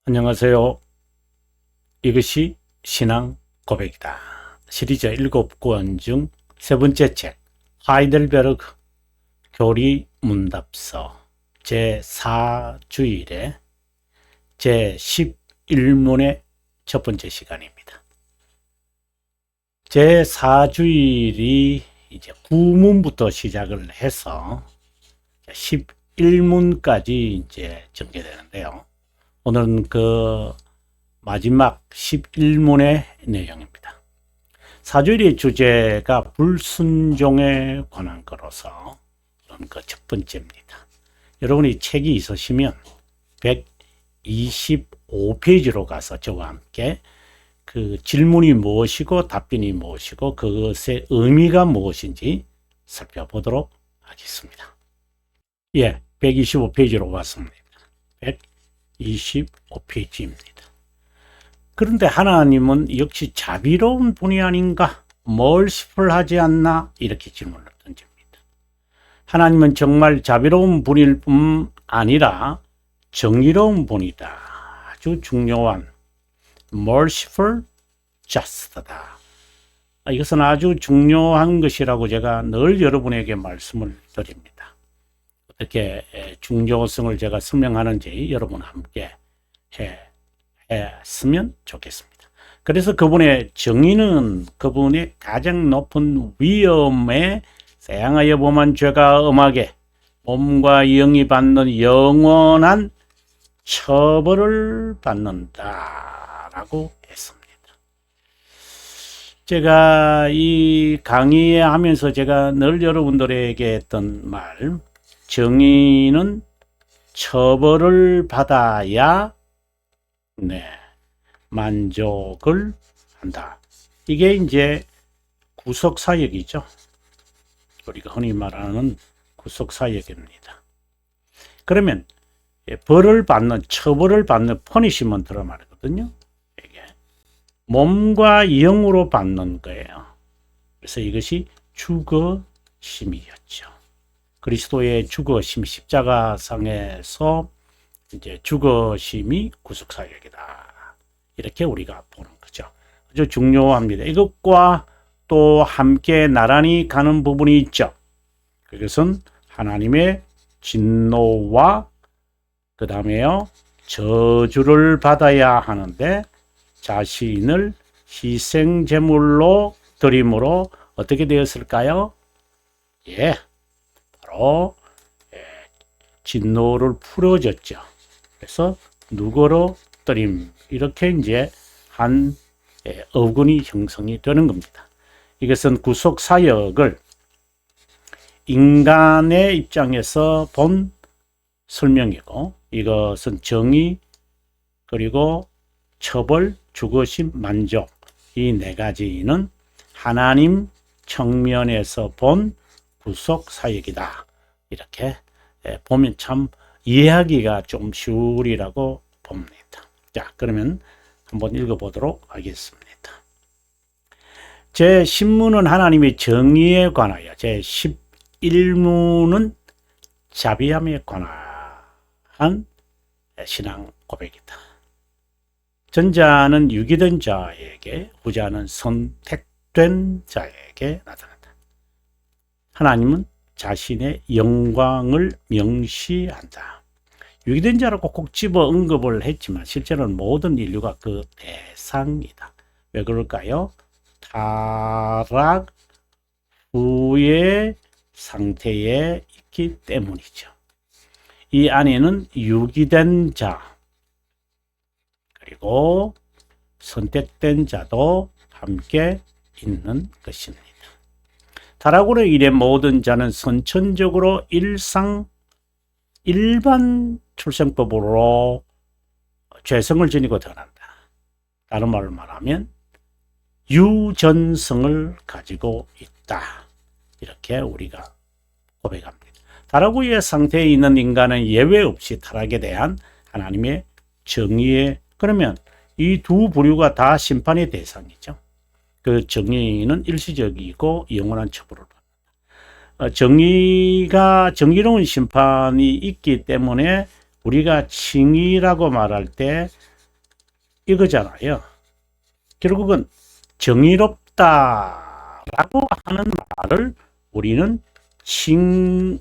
안녕하세요. 이것이 신앙 고백이다. 시리즈 7권 중 세 번째 책 하이델베르그 교리 문답서 제4주일의 제11문의 첫 번째 시간입니다. 제4주일이 이제 9문부터 시작을 해서 11문까지 이제 전개되는데요. 오늘은 그 마지막 11문의 내용입니다. 사주일의 주제가 불순종에 관한 거로서 그 첫 번째입니다. 여러분이 책이 있으시면 125페이지로 가서 저와 함께 그 질문이 무엇이고 답변이 무엇이고 그것의 의미가 무엇인지 살펴보도록 하겠습니다. 예, 125페이지로 왔습니다. 125페이지입니다. 그런데 하나님은 역시 자비로운 분이 아닌가? 멀시풀하지 않나? 이렇게 질문을 던집니다. 하나님은 정말 자비로운 분일 뿐 아니라 정의로운 분이다. 아주 중요한 merciful just다. 이것은 아주 중요한 것이라고 제가 늘 여러분에게 말씀을 드립니다. 어떻게 중요성을 제가 설명하는지 여러분 함께 했으면 좋겠습니다. 그래서 그분의 정의는 그분의 가장 높은 위엄에 사양하여 범한 죄가 엄하게 몸과 영이 받는 영원한 처벌을 받는다라고 했습니다. 제가 이 강의하면서 제가 늘 여러분들에게 했던 말, 정의는 처벌을 받아야 만족을 한다. 이게 이제 구속사역이죠. 우리가 흔히 말하는 구속사역입니다. 그러면 벌을 받는, 처벌을 받는 퍼니시먼트로 말하거든요. 이게 몸과 영으로 받는 거예요. 그래서 이것이 죽어심이었죠. 그리스도의 죽어심, 십자가상에서 이제 죽어심이 구속사역이다. 이렇게 우리가 보는 거죠. 아주 중요합니다. 이것과 또 함께 나란히 가는 부분이 있죠. 그것은 하나님의 진노와 그 다음에요, 저주를 받아야 하는데 자신을 희생제물로 드림으로 어떻게 되었을까요? 예, 바로 진노를 풀어줬죠. 그래서 누구로 드림, 이렇게 이제 한 어근이 형성이 되는 겁니다. 이것은 구속 사역을 인간의 입장에서 본 설명이고, 이것은 정의, 그리고 처벌, 죽으심, 만족, 이 네 가지는 하나님 측면에서 본 구속 사역이다. 이렇게 보면 참 이해하기가 좀 쉬우리라고 봅니다. 자, 그러면 한번 읽어보도록 하겠습니다. 제10문은 하나님의 정의에 관하여, 제11문은 자비함에 관한 신앙 고백이다. 전자는 유기된 자에게, 후자는 선택된 자에게 나타난다. 하나님은 자신의 영광을 명시한다. 유기된 자라고 꼭 집어 언급을 했지만 실제로는 모든 인류가 그 대상이다. 왜 그럴까요? 타락 후의 상태에 있기 때문이죠. 이 안에는 유기된 자 그리고 선택된 자도 함께 있는 것입니다. 타락으로 인해 모든 자는 선천적으로 일반 출생법으로 죄성을 지니고 태어난다. 다른 말로 말하면 유전성을 가지고 있다. 이렇게 우리가 고백합니다. 타락 후의 상태에 있는 인간은 예외 없이 타락에 대한 하나님의 정의에, 그러면 이 두 부류가 다 심판의 대상이죠. 그 정의는 일시적이고 영원한 처벌을 받는다. 정의로운 심판이 있기 때문에 우리가 칭의라고 말할 때 이거잖아요. 결국은 정의롭다라고 하는 말을 우리는 칭의라는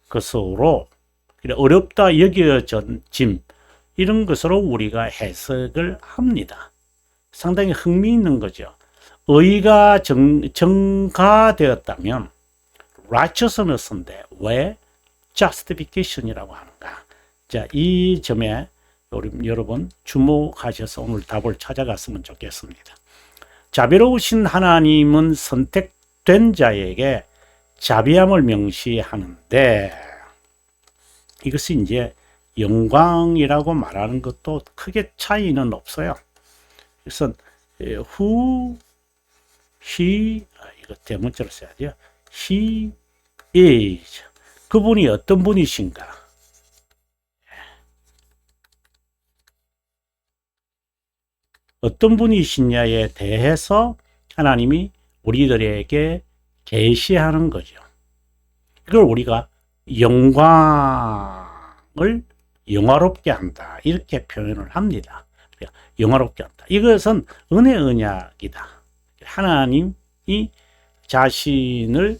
것으로 어렵다 여겨짐 이런 것으로 우리가 해석을 합니다. 상당히 흥미있는 거죠. 의가 정가되었다면 righteousness인데 왜 justification이라고 하는가? 자, 이 점에 여러분 주목하셔서 오늘 답을 찾아갔으면 좋겠습니다. 자비로우신 하나님은 선택된 자에게 자비함을 명시하는데 이것이 이제 영광이라고 말하는 것도 크게 차이는 없어요. 그래서 who, he, 이거 대문자로 써야죠. he is. 그분이 어떤 분이신가? 어떤 분이시냐에 대해서 하나님이 우리들에게 계시하는 거죠. 이걸 우리가 영광을 영화롭게 한다 이렇게 표현을 합니다. 영화롭게 한다. 이것은 은혜 언약이다. 하나님이 자신을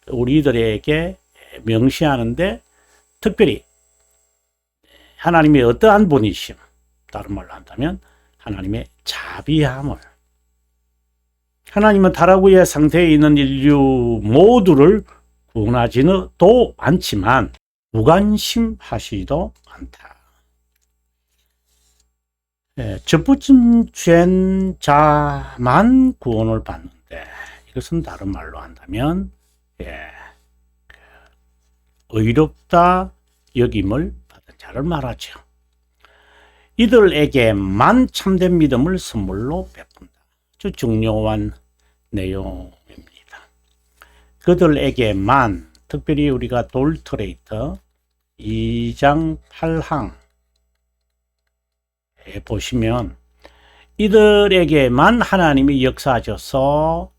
우리들에게 명시하는데 특별히 하나님이 어떠한 분이심, 다른 말로 한다면 하나님의 자비함을, 하나님은 타락의 상태에 있는 인류 모두를 구원하지도 않지만 무관심하시지도 않다. 접붙인 자만 구원을 받는데 이것은 다른 말로 한다면 의롭다 여김을 받은 자를 말하죠. 이들에게만 참된 믿음을 선물로 베푼다. 아주 중요한 내용입니다. 그들에게만, 특별히 우리가 돌트레이터 2장 8항에 보시면 이들에게만 하나님이 역사하셔서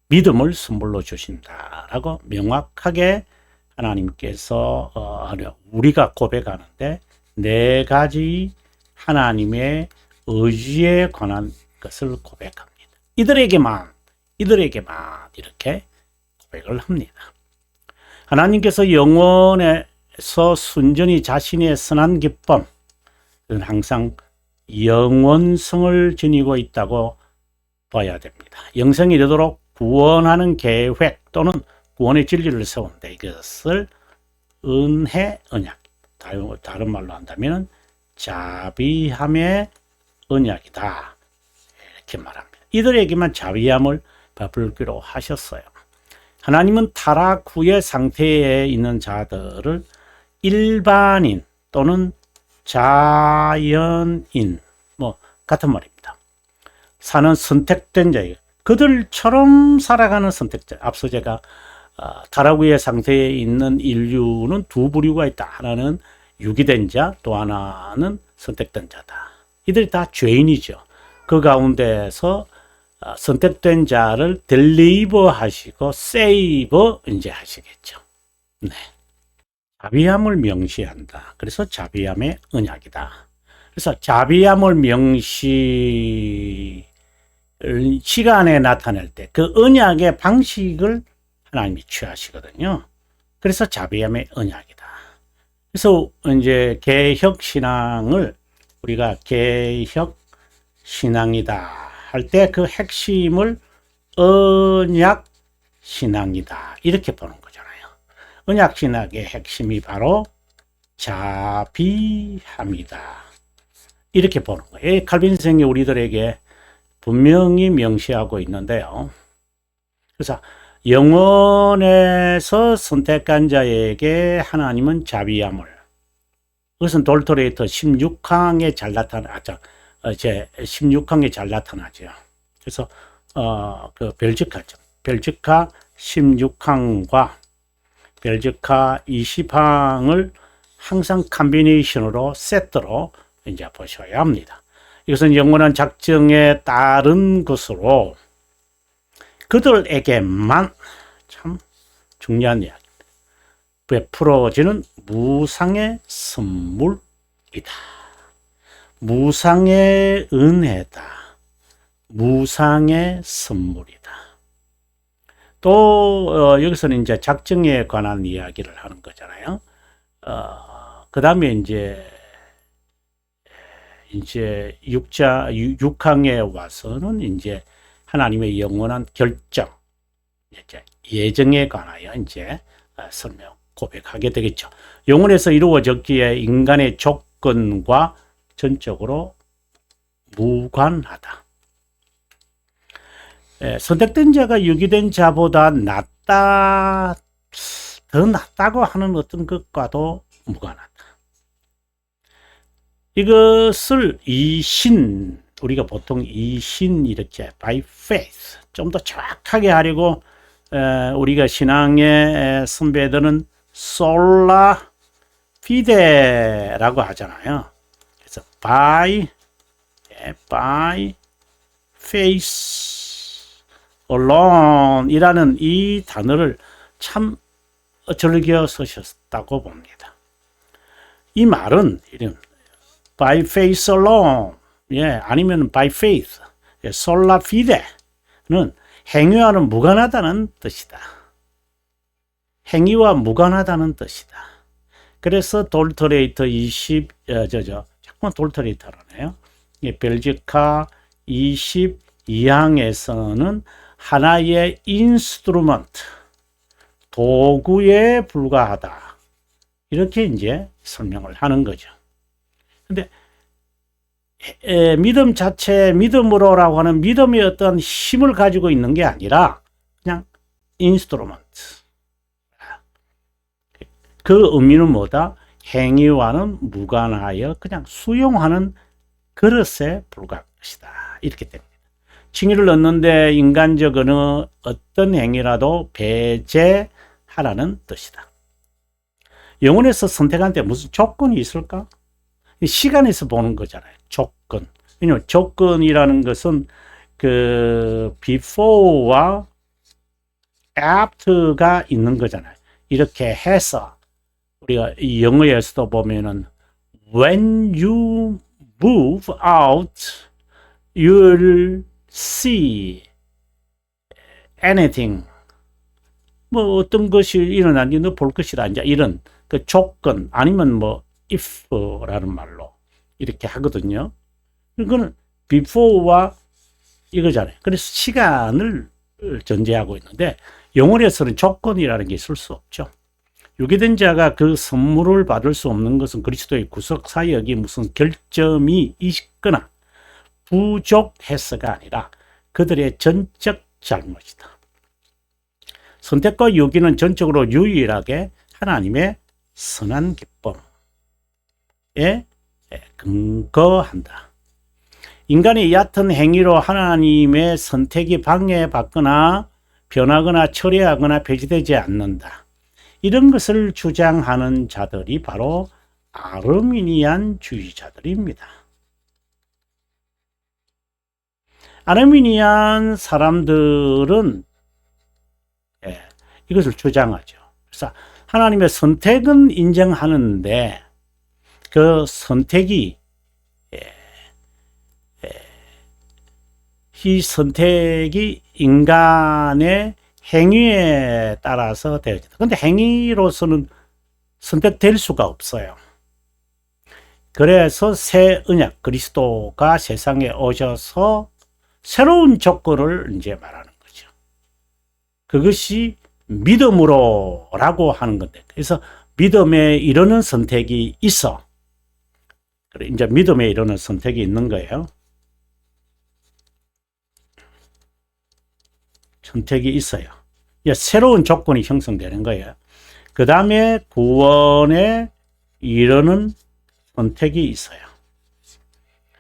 믿음을 선물로 주신다라고 명확하게 하나님께서 우리가 고백하는데 4가지 하나님의 의지에 관한 것을 고백합니다. 이들에게만 이렇게 고백을 합니다. 하나님께서 영원에서 순전히 자신의 선한 기쁨, 항상 영원성을 지니고 있다고 봐야 됩니다. 영생에 이르도록 구원하는 계획 또는 구원의 진리를 세운데 이것을 은혜 언약, 다른 말로 한다면 자비함의 언약이다 이렇게 말합니다. 이들에게만 자비함을 베풀기로 하셨어요. 하나님은 타락 후의 상태에 있는 자들을 일반인 또는 자연인 같은 말입니다. 사는 선택된 자예요. 그들처럼 살아가는 선택자. 앞서 제가 타락 후의 상태에 있는 인류는 두 부류가 있다. 하나는 유기된 자, 또 하나는 선택된 자다. 이들이 다 죄인이죠. 그 가운데서 선택된 자를 딜리버 하시고 세이버 이제 하시겠죠. 네. 자비함을 명시한다. 그래서 자비함의 언약이다. 그래서 자비함을 시간에 나타낼 때 그 언약의 방식을 하나님이 취하시거든요. 그래서 자비함의 언약이다. 그래서 이제 개혁 신앙을 우리가 개혁 신앙이다 할 때 그 핵심을 언약 신앙이다 이렇게 보는 거잖아요. 언약 신학의 핵심이 바로 자비함이다 이렇게 보는 거예요. 칼빈 선생이 우리들에게 분명히 명시하고 있는데요. 그래서 영원에서 선택한 자에게 하나님은 자비함을, 그것은 돌토레이터 16항에 잘 나타나죠. 제 16항에 잘 나타나죠. 그래서 그 벨지카죠. 벨지카 16항과 벨지카 20항을 항상 컴비네이션으로 세트로 이제 보셔야 합니다. 이것은 영원한 작정에 따른 것으로 그들에게만, 참 중요한 이야기입니다, 베풀어지는 무상의 선물이다. 무상의 은혜다. 무상의 선물이다. 또 여기서는 이제 작정에 관한 이야기를 하는 거잖아요. 그 다음에 이제 6항에 와서는 이제 하나님의 영원한 결정, 이제 예정에 관하여 이제 설명, 고백하게 되겠죠. 영원에서 이루어졌기에 인간의 조건과 전적으로 무관하다. 선택된 자가 유기된 자보다 낫다, 더 낫다고 하는 어떤 것과도 무관하다. 이것을 이신, 우리가 보통 이신 이렇게 by faith 좀 더 정확하게 하려고 우리가 신앙의 선배들은 솔라 피데라고 하잖아요. 그래서 by faith alone 이라는 이 단어를 참 즐겨 쓰셨다고 봅니다. 이 말은 이런 by faith alone, 아니면 by faith, sola fide는 행위와는 무관하다는 뜻이다. 행위와 무관하다는 뜻이다. 그래서 돌터레이터 잠깐 돌터레이터라네요. 벨지카 22항에서는 하나의 인스트루먼트, 도구에 불과하다. 이렇게 이제 설명을 하는 거죠. 근데 믿음 자체, 믿음으로라고 하는 믿음의 어떤 힘을 가지고 있는 게 아니라 그냥 인스트루먼트. 그 의미는 뭐다? 행위와는 무관하여 그냥 수용하는 그릇에 불과한 것이다. 이렇게 됩니다. 칭의를 얻는데 인간적인 어떤 행위라도 배제하라는 뜻이다. 영혼에서 선택할 때 무슨 조건이 있을까? 시간에서 보는 거잖아요. 조건. 왜냐면 조건이라는 것은 그 before와 after가 있는 거잖아요. 이렇게 해서 우리가 이 영어에서도 보면은 when you move out you'll see anything. 뭐 어떤 것이 일어나니 너 볼 것이다. 이제 이런 그 조건 아니면 뭐 if라는 말로 이렇게 하거든요. 이거는 before와 이거잖아요. 그래서 시간을 전제하고 있는데 영혼에서는 조건이라는 게 있을 수 없죠. 유기된 자가 그 선물을 받을 수 없는 것은 그리스도의 구속 사역이 무슨 결점이 있거나 부족해서가 아니라 그들의 전적 잘못이다. 선택과 유기는 전적으로 유일하게 하나님의 선한 기쁨에 근거한다. 인간의 얕은 행위로 하나님의 선택이 방해받거나 변하거나 처리하거나 폐지되지 않는다. 이런 것을 주장하는 자들이 바로 아르미니안 주의자들입니다. 아르미니안 사람들은 이것을 주장하죠. 그래서 하나님의 선택은 인정하는데 그 선택이 이 선택이 인간의 행위에 따라서 되어진다. 그런데 행위로서는 선택될 수가 없어요. 그래서 새 언약 그리스도가 세상에 오셔서 새로운 조건을 이제 말하는 거죠. 그것이 믿음으로라고 하는 건데, 그래서 믿음에 이르는 선택이 있어. 그래, 이제 믿음에 이르는 선택이 있는 거예요. 선택이 있어요. 새로운 조건이 형성되는 거예요. 그 다음에 구원에 이르는 선택이 있어요.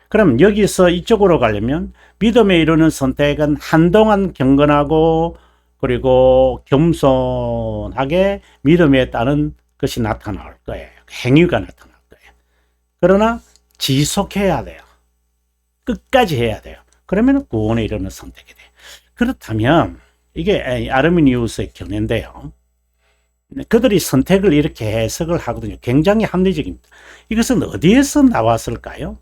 그럼 여기서 이쪽으로 가려면 믿음에 이르는 선택은 한동안 경건하고 그리고 겸손하게 믿음에 따른 것이 나타날 거예요. 행위가 나타날 거예요. 그러나 지속해야 돼요. 끝까지 해야 돼요. 그러면 구원에 이르는 선택이 돼요. 그렇다면 이게 아르미니우스의 견해인데요. 그들이 선택을 이렇게 해석을 하거든요. 굉장히 합리적입니다. 이것은 어디에서 나왔을까요?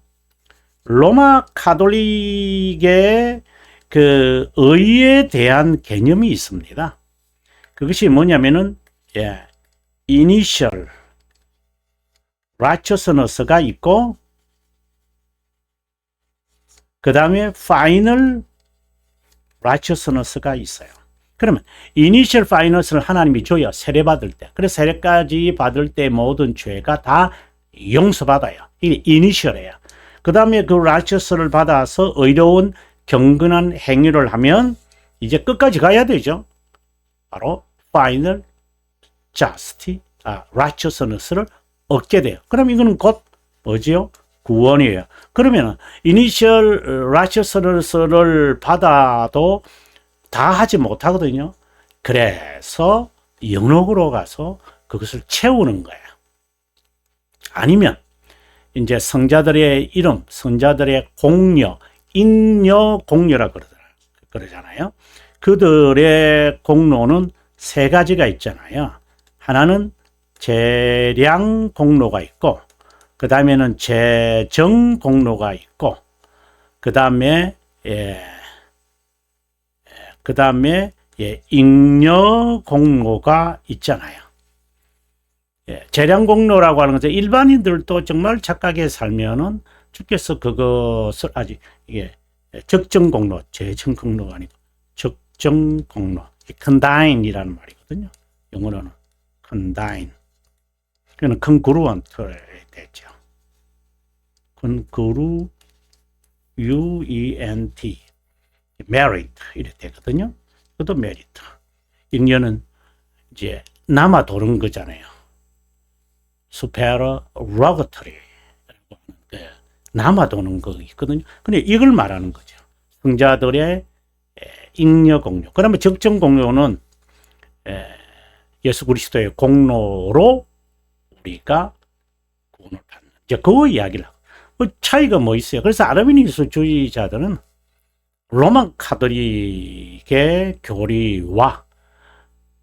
로마 카톨릭의 그 의에 대한 개념이 있습니다. 그것이 뭐냐면은 이니셜 righteousness가 있고 그 다음에 final righteousness가 있어요. 그러면 이니셜 파이너스를 하나님이 줘요. 세례받을 때. 그래서 세례까지 받을 때 모든 죄가 다 용서받아요. 이게 이니셜이에요. 그 다음에 그 righteous를 받아서 의로운 경건한 행위를 하면 이제 끝까지 가야 되죠. 바로 final righteousness를 얻게 돼요. 그럼 이거는 곧 뭐지요? 구원이에요. 그러면 이니셜 righteousness를 받아도 다 하지 못하거든요. 그래서 영역으로 가서 그것을 채우는 거예요. 아니면 이제 성자들의 이름, 성자들의 공려, 인여 공려라 그러잖아요. 그들의 공로는 세 가지가 있잖아요. 하나는 재량 공로가 있고, 그 다음에는 재정 공로가 있고, 그 다음에 잉여 공로가 있잖아요. 재량 공로라고 하는 것은 일반인들도 정말 착하게 살면은 주께서 그것을 아직 이게 적정 공로, 재정 공로가 아니고 적정 공로, 컨다인이라는 말이거든요. 영어로는 컨다인. 그는 컨그루언트를 되죠. 컨그루 UENT merit 이렇게 되거든요. 그것도 메리트. 잉여는 이제 남아 도는 거잖아요. supererogatory 남아 도는 거 있거든요. 근데 이걸 말하는 거죠. 성자들의 잉여 공로. 그러면 적정 공로는 예수 그리스도의 공로로 우리가 구원을 받는. 이제 그 이야기를 하고. 그 차이가 뭐 있어요? 그래서 아르미니스주의자들은 로마 카톨릭의 교리와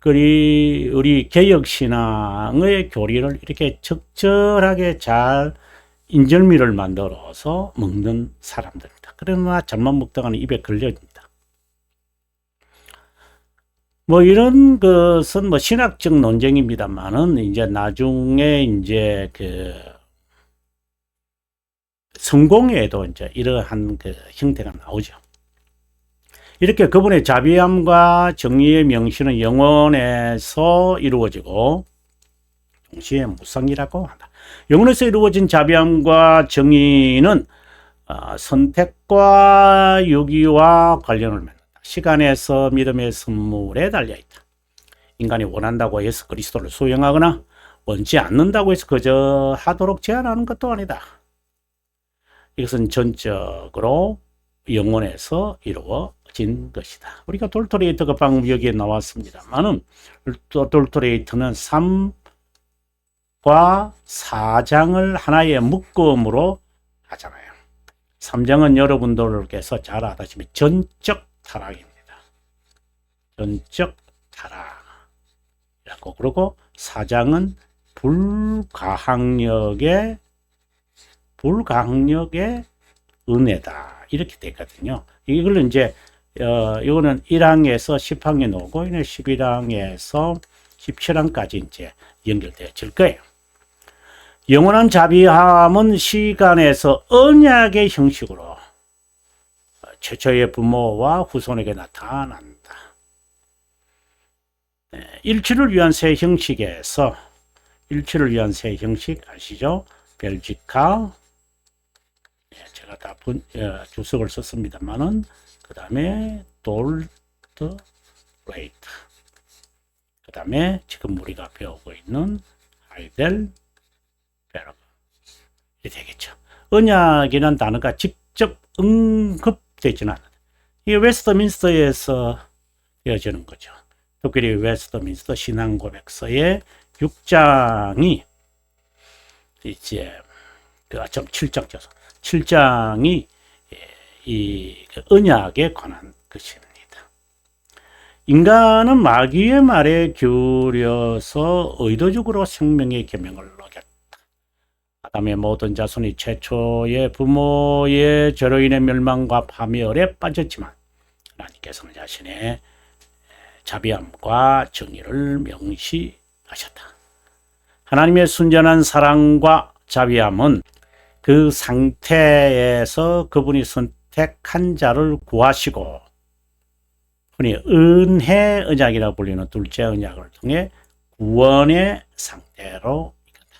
우리 개혁신앙의 교리를 이렇게 적절하게 잘 인절미를 만들어서 먹는 사람들입니다. 그러나 잘못 먹다가는 입에 걸려집니다. 뭐 이런 것은 뭐 신학적 논쟁입니다만은 이제 나중에 이제 그 성공에도 이제 이러한 그 형태가 나오죠. 이렇게 그분의 자비함과 정의의 명시는 영원에서 이루어지고 동시에 무상이라고 한다. 영원에서 이루어진 자비함과 정의는 선택과 유기와 관련을 맺는다. 시간에서 믿음의 선물에 달려있다. 인간이 원한다고 해서 그리스도를 수용하거나 원치 않는다고 해서 그저 하도록 제한하는 것도 아니다. 이것은 전적으로 영원에서 이루어진 것이다. 우리가 돌토레이터가 방금 여기에 나왔습니다만은 돌토레이터는 3과 4장을 하나의 묶음으로 하잖아요. 3장은 여러분들께서 잘 아다시피 전적 타락입니다. 전적 타락이라고 그러고 4장은 불가항력의 은혜다. 이렇게 되거든요. 이걸 이제, 이거는 1항에서 10항에 나오고, 11항에서 17항까지 이제 연결되어질 거예요. 영원한 자비함은 시간에서 언약의 형식으로 최초의 부모와 후손에게 나타난다. 일치를 위한 새 형식에서, 일치를 위한 새 형식 아시죠? 벨지카, 제가 다 주석을 썼습니다만은 그 다음에 돌트레이트, 그 다음에 지금 우리가 배우고 있는 하이델베르그 이렇게 되겠죠. 언약이라는 단어가 직접 언급되지는 않아요. 이게 웨스트민스터에서 되어지는 거죠. 특별히 웨스트민스터 신앙고백서의 6장이 이제 그 7장 7장이 이 언약에 관한 것입니다. 인간은 마귀의 말에 기울여서 의도적으로 생명의 계명을 어겼다. 아담의 모든 자손이 최초의 부모의 죄로 인해 멸망과 파멸에 빠졌지만 하나님께서는 자신의 자비함과 정의를 명시하셨다. 하나님의 순전한 사랑과 자비함은 그 상태에서 그분이 선택한 자를 구하시고, 흔히 은혜 언약이라고 불리는 둘째 언약을 통해 구원의 상태로 이끈다.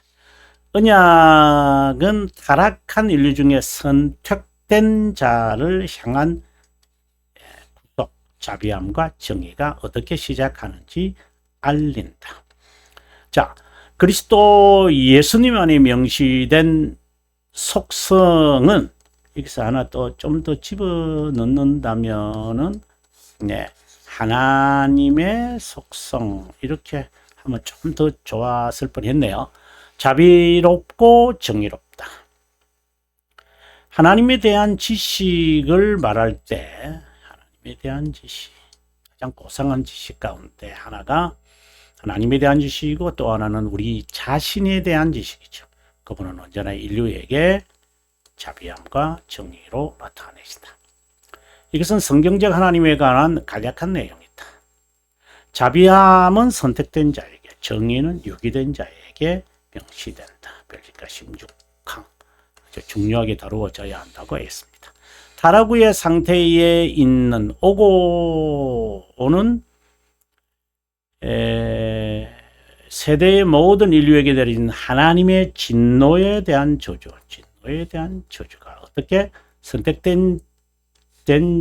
언약은 타락한 인류 중에 선택된 자를 향한 구속, 자비함과 정의가 어떻게 시작하는지 알린다. 자, 그리스도 예수님 안에 명시된 속성은 여기서 하나 또 좀 더 집어넣는다면은, 네, 하나님의 속성, 이렇게 하면 좀 더 좋았을 뻔했네요. 자비롭고 정의롭다. 하나님에 대한 지식을 말할 때, 하나님에 대한 지식, 가장 고상한 지식 가운데 하나가 하나님에 대한 지식이고, 또 하나는 우리 자신에 대한 지식이죠. 그분은 언제나 인류에게 자비함과 정의로 나타내신다. 이것은 성경적 하나님에 관한 간략한 내용이다. 자비함은 선택된 자에게, 정의는 유기된 자에게 명시된다. 별지가 16항 아주 중요하게 다루어져야 한다고 했습니다. 타락의 상태에 있는 오고 오는 세대의 모든 인류에게 내린 하나님의 진노에 대한 저주가 어떻게 선택된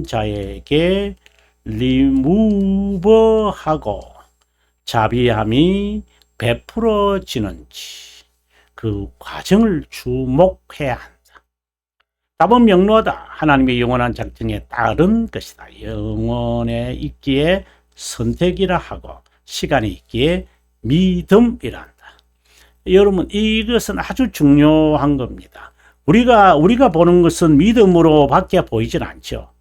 자에게 리무버하고 자비함이 베풀어지는지, 그 과정을 주목해야 한다. 답은 명료하다. 하나님의 영원한 작정에 따른 것이다. 영원에 있기에 선택이라 하고 시간에 있기에 믿음이라 한다. 여러분, 이것은 아주 중요한 겁니다. 우리가 보는 것은 믿음으로밖에 보이질 않죠.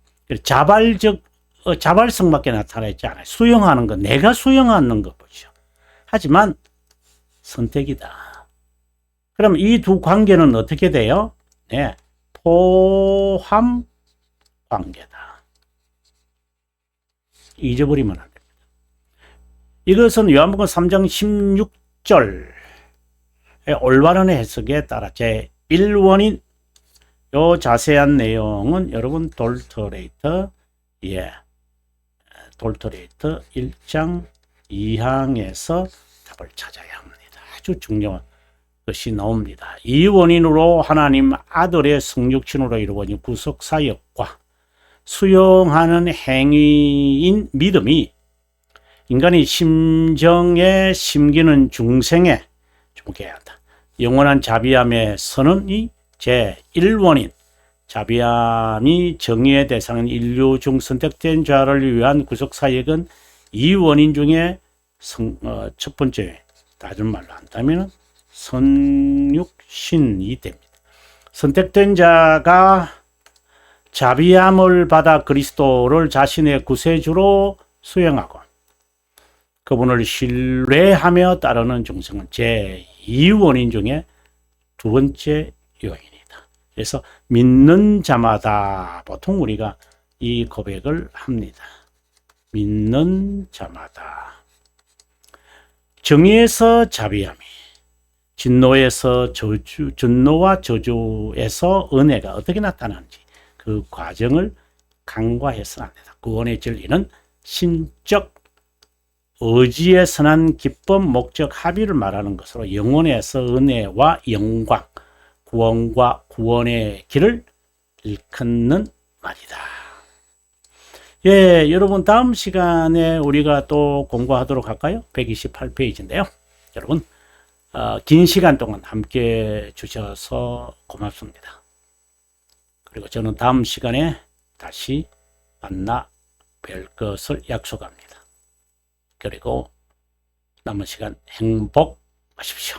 자발성밖에 나타나지 않아요. 수용하는 것, 내가 수용하는 것 보죠. 하지만 선택이다. 그럼 이 두 관계는 어떻게 돼요? 네, 포함 관계다. 잊어버리면 안 됩니다. 이것은 요한복음 3장 16절의 올바른 해석에 따라 제1원인, 요 자세한 내용은 여러분 돌터레이터 1장 2항에서 답을 찾아야 합니다. 아주 중요한 것이 나옵니다. 이 원인으로 하나님 아들의 성육신으로 이루어진 구속사역과 수용하는 행위인 믿음이 인간의 심정에 심기는 중생에 주목해야 한다. 영원한 자비함의 선언이 제1원인, 자비함이 정의의 대상인 인류 중 선택된 자를 위한 구속사역은 이 원인 중에 첫 번째, 다른 말로 한다면 성육신이 됩니다. 선택된 자가 자비함을 받아 그리스도를 자신의 구세주로 수용하고 그분을 신뢰하며 따르는 중생은 제2원인 중에 두 번째 요인이다. 그래서 믿는 자마다 보통 우리가 이 고백을 합니다. 믿는 자마다. 정의에서 자비함이, 진노에서 저주, 진노와 저주에서 은혜가 어떻게 나타나는지 그 과정을 간과해서는 안 된다. 구원의 진리는 신적 의지의 선한 기법, 목적, 합의를 말하는 것으로 영혼에서 은혜와 영광, 구원과 구원의 길을 일컫는 말이다. 예, 여러분 다음 시간에 우리가 또 공부하도록 할까요? 128페이지인데요. 여러분 긴 시간 동안 함께 주셔서 고맙습니다. 그리고 저는 다음 시간에 다시 만나 뵐 것을 약속합니다. 그리고 남은 시간 행복하십시오.